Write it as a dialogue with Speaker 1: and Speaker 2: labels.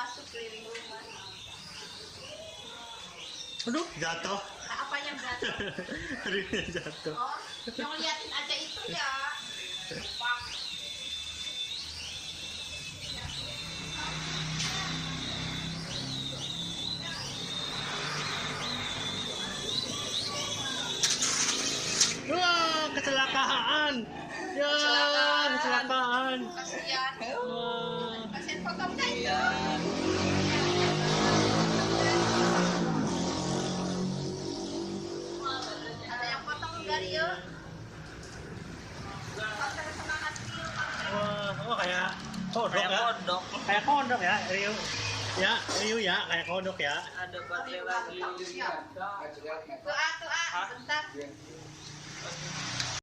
Speaker 1: masuk keliling rumah.
Speaker 2: Aduh, jatuh.
Speaker 1: Apa yang jatuh?
Speaker 2: Aduh, jatuh.
Speaker 1: Oh, yang liatin aja itu ya. Pak.
Speaker 2: Wah, kecelakaan. Ya, kecelakaan.
Speaker 1: Kasihan.
Speaker 2: Wah.
Speaker 1: Kasihan potongnya itu. Ada yang potong enggak Rio? Pasar semangat Rio.
Speaker 2: Wah, oh kayak kodok
Speaker 3: Kayak
Speaker 2: ya.
Speaker 3: kodok.
Speaker 2: Kayak kodok ya, Rio. Ya, Rio ya, kayak kodok ya.
Speaker 3: Ada baterai lagi.
Speaker 1: Tuh, bentar.